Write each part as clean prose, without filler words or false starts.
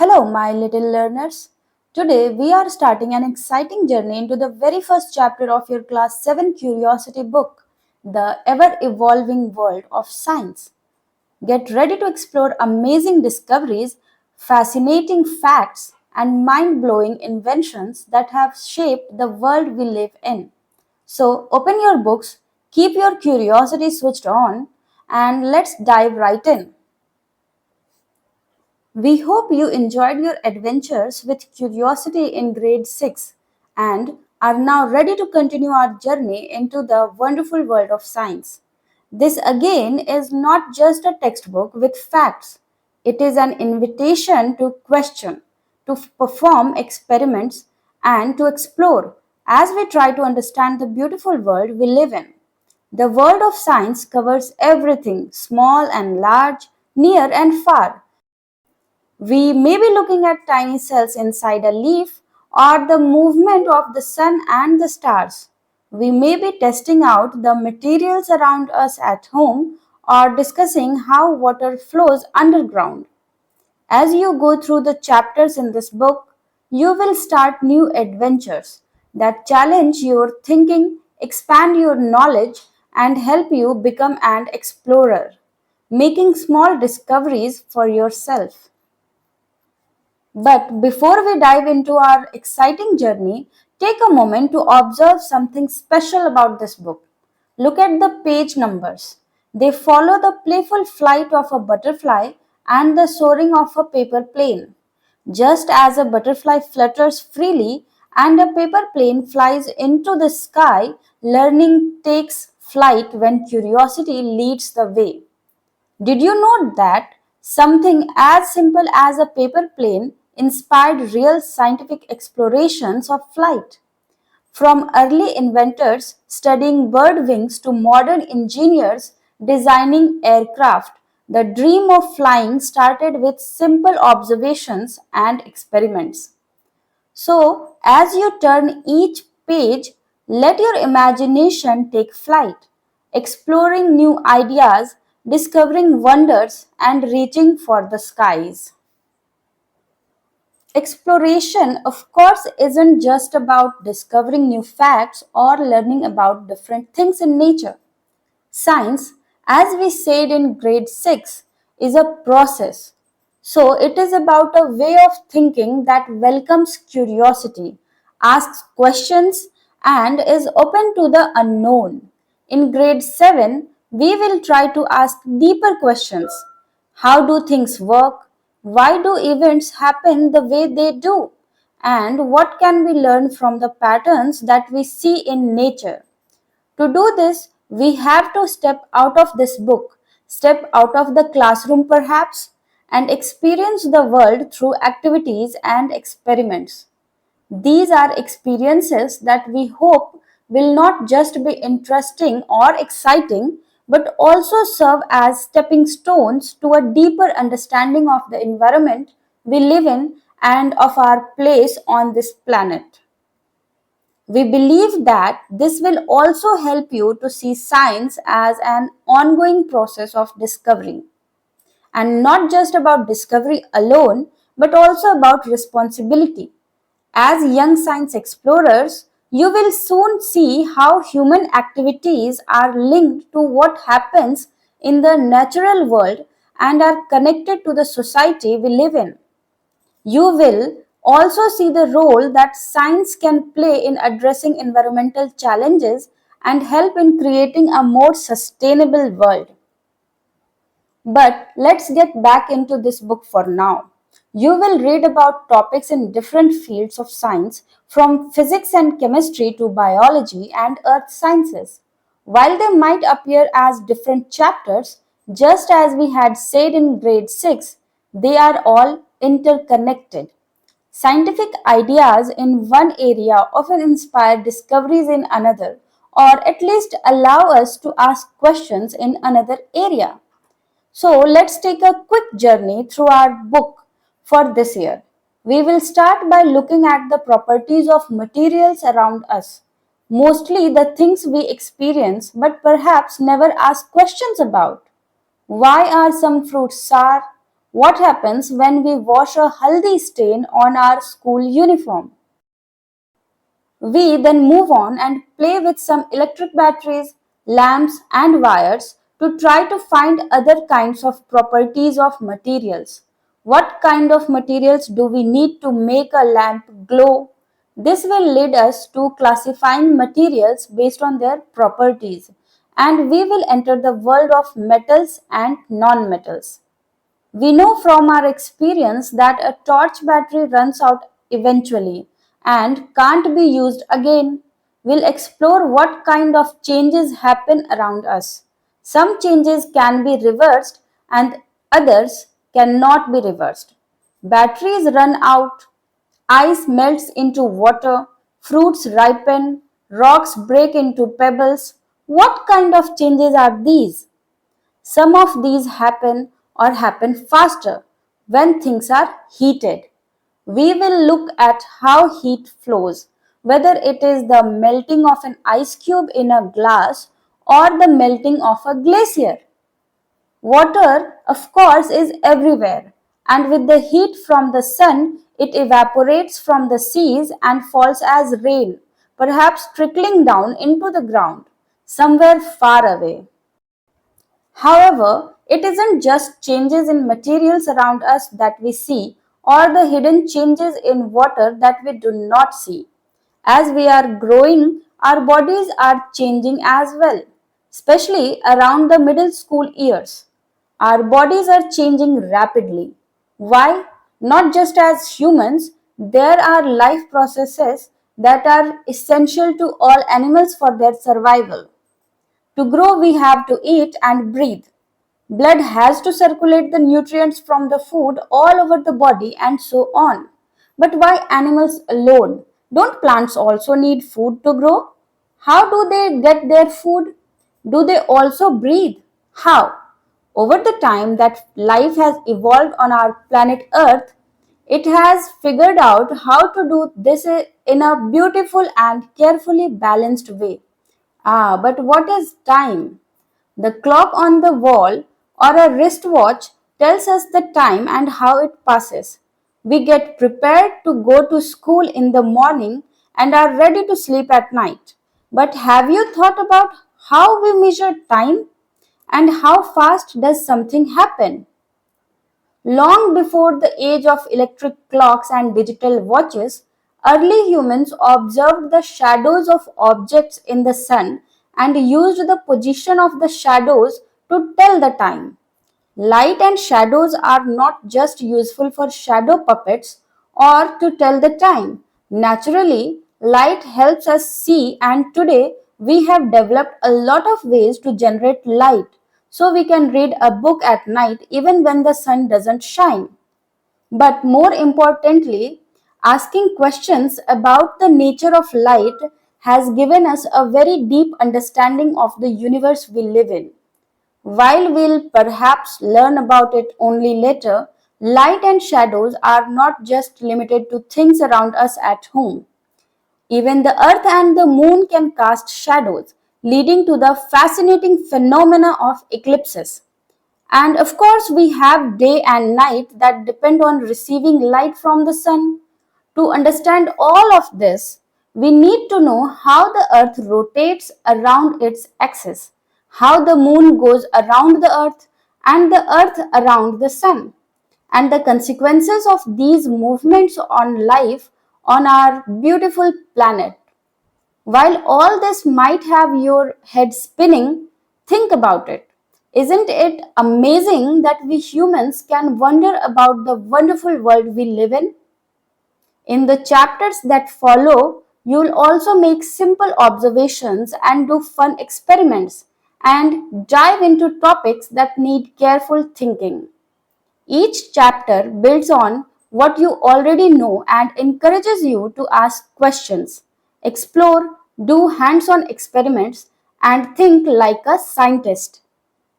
Hello, my little learners. Today we are starting an exciting journey into the very first chapter of your Class 7 Curiosity book, The Ever Evolving World of Science. Get ready to explore amazing discoveries, fascinating facts, and mind blowing inventions that have shaped the world we live in. So, open your books, keep your curiosity switched on, and let's dive right in. We hope you enjoyed your adventures with curiosity in grade 6 and are now ready to continue our journey into the wonderful world of science. This again is not just a textbook with facts, it is an invitation to question, to perform experiments, and to explore as we try to understand the beautiful world we live in. The world of science covers everything, small and large, near and far. We may be looking at tiny cells inside a leaf or the movement of the sun and the stars. We may be testing out the materials around us at home or discussing how water flows underground. As you go through the chapters in this book, you will start new adventures that challenge your thinking, expand your knowledge, and help you become an explorer, making small discoveries for yourself. But before we dive into our exciting journey, take a moment to observe something special about this book. Look at the page numbers. They follow the playful flight of a butterfly and the soaring of a paper plane. Just as a butterfly flutters freely and a paper plane flies into the sky, learning takes flight when curiosity leads the way. Did you know that something as simple as a paper plane inspired real scientific explorations of flight? From early inventors studying bird wings to modern engineers designing aircraft, the dream of flying started with simple observations and experiments. So, as you turn each page, let your imagination take flight, exploring new ideas, discovering wonders, and reaching for the skies. Exploration, of course, isn't just about discovering new facts or learning about different things in nature. Science, as we said in grade 6, is a process. So, it is about a way of thinking that welcomes curiosity, asks questions, and is open to the unknown. In grade 7, we will try to ask deeper questions. How do things work? Why do events happen the way they do? And what can we learn from the patterns that we see in nature? To do this, we have to step out of this book, step out of the classroom perhaps, and experience the world through activities and experiments. These are experiences that we hope will not just be interesting or exciting, but also serve as stepping stones to a deeper understanding of the environment we live in and of our place on this planet. We believe that this will also help you to see science as an ongoing process of discovery, and not just about discovery alone, but also about responsibility. As young science explorers, you will soon see how human activities are linked to what happens in the natural world and are connected to the society we live in. You will also see the role that science can play in addressing environmental challenges and help in creating a more sustainable world. But let's get back into this book for now. You will read about topics in different fields of science, from physics and chemistry to biology and earth sciences. While they might appear as different chapters, just as we had said in grade 6, they are all interconnected. Scientific ideas in one area often inspire discoveries in another, or at least allow us to ask questions in another area. So let's take a quick journey through our book for this year. We will start by looking at the properties of materials around us, mostly the things we experience but perhaps never ask questions about. Why are some fruits sour? What happens when we wash a haldi stain on our school uniform? We then move on and play with some electric batteries, lamps, and wires to try to find other kinds of properties of materials. What kind of materials do we need to make a lamp glow? This will lead us to classifying materials based on their properties, and we will enter the world of metals and non-metals. We know from our experience that a torch battery runs out eventually and can't be used again. We'll explore what kind of changes happen around us. Some changes can be reversed and others cannot be reversed. Batteries run out, ice melts into water, fruits ripen, rocks break into pebbles. What kind of changes are these? Some of these happen or happen faster when things are heated. We will look at how heat flows, whether it is the melting of an ice cube in a glass or the melting of a glacier. Water, of course, is everywhere, and with the heat from the sun, it evaporates from the seas and falls as rain, perhaps trickling down into the ground somewhere far away. However, it isn't just changes in materials around us that we see or the hidden changes in water that we do not see. As we are growing, our bodies are changing as well, especially around the middle school years. Our bodies are changing rapidly. Why? Not just as humans, there are life processes that are essential to all animals for their survival. To grow, we have to eat and breathe. Blood has to circulate the nutrients from the food all over the body and so on. But why animals alone? Don't plants also need food to grow? How do they get their food? Do they also breathe? How? Over the time that life has evolved on our planet Earth, it has figured out how to do this in a beautiful and carefully balanced way. But what is time? The clock on the wall or a wristwatch tells us the time and how it passes. We get prepared to go to school in the morning and are ready to sleep at night. But have you thought about how we measure time and how fast does something happen? Long before the age of electric clocks and digital watches, early humans observed the shadows of objects in the sun and used the position of the shadows to tell the time. Light and shadows are not just useful for shadow puppets or to tell the time. Naturally, light helps us see, and today we have developed a lot of ways to generate light so we can read a book at night even when the sun doesn't shine. But more importantly, asking questions about the nature of light has given us a very deep understanding of the universe we live in. While we'll perhaps learn about it only later, light and shadows are not just limited to things around us at home. Even the earth and the moon can cast shadows, leading to the fascinating phenomena of eclipses. And of course, we have day and night that depend on receiving light from the sun. To understand all of this, we need to know how the earth rotates around its axis, how the moon goes around the earth, and the earth around the sun, and the consequences of these movements on life on our beautiful planet. While all this might have your head spinning, think about it. Isn't it amazing that we humans can wonder about the wonderful world we live in? In the chapters that follow, you'll also make simple observations and do fun experiments and dive into topics that need careful thinking. Each chapter builds on what you already know and encourages you to ask questions, explore, do hands on experiments, and think like a scientist.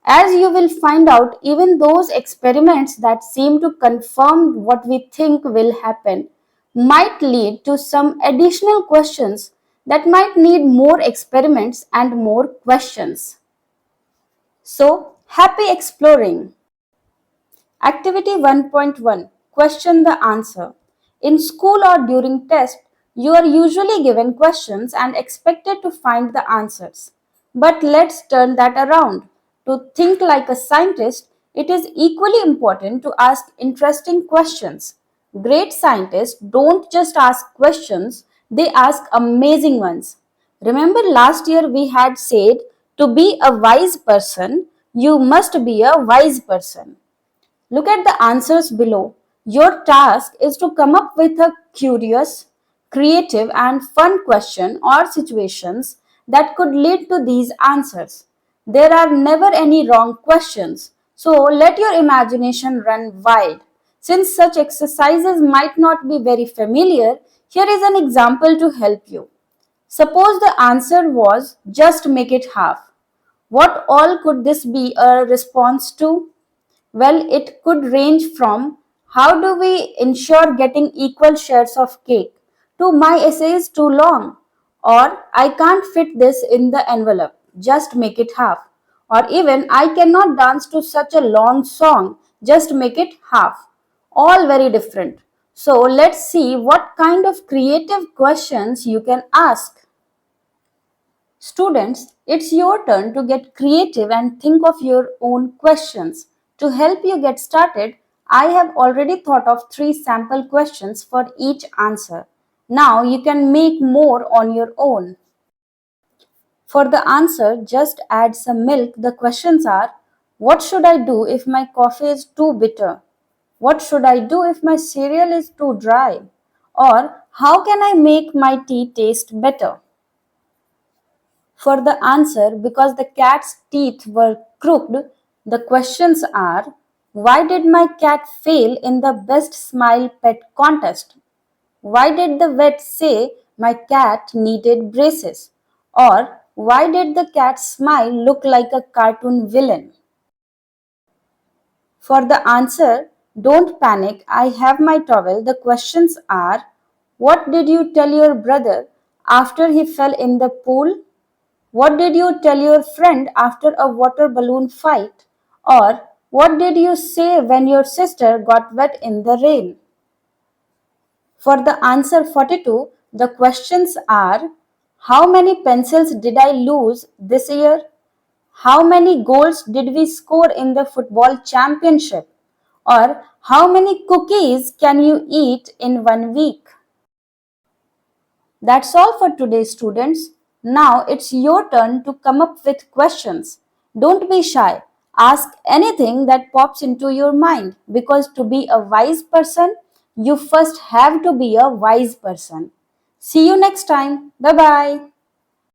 As you will find out, even those experiments that seem to confirm what we think will happen might lead to some additional questions that might need more experiments and more questions. So, happy exploring! Activity 1.1. Question the answer. In school or during test, you are usually given questions and expected to find the answers. But let's turn that around. To think like a scientist, it is equally important to ask interesting questions. Great scientists don't just ask questions, they ask amazing ones. Remember last year we had said to be a wise person, you must be a wise person. Look at the answers below. Your task is to come up with a curious, creative, and fun question or situations that could lead to these answers. There are never any wrong questions, so let your imagination run wild. Since such exercises might not be very familiar, here is an example to help you. Suppose the answer was just make it half. What all could this be a response to? Well, it could range from how do we ensure getting equal shares of cake to my essay is too long or I can't fit this in the envelope, just make it half, or even I cannot dance to such a long song, just make it half. All very different. So let's see what kind of creative questions you can ask. Students, it's your turn to get creative and think of your own questions. To help you get started, I have already thought of 3 sample questions for each answer. Now you can make more on your own. For the answer, just add some milk. The questions are: what should I do if my coffee is too bitter? What should I do if my cereal is too dry? Or how can I make my tea taste better? For the answer, because the cat's teeth were crooked, the questions are: why did my cat fail in the best smile pet contest? Why did the vet say my cat needed braces? Or why did the cat's smile look like a cartoon villain? For the answer, don't panic, I have my towel. The questions are: what did you tell your brother after he fell in the pool? What did you tell your friend after a water balloon fight? Or what did you say when your sister got wet in the rain? For the answer 42, the questions are: how many pencils did I lose this year? How many goals did we score in the football championship? Or how many cookies can you eat in 1 week? That's all for today, students. Now it's your turn to come up with questions. Don't be shy. Ask anything that pops into your mind because to be a wise person, you first have to be a wise person. See you next time. Bye bye.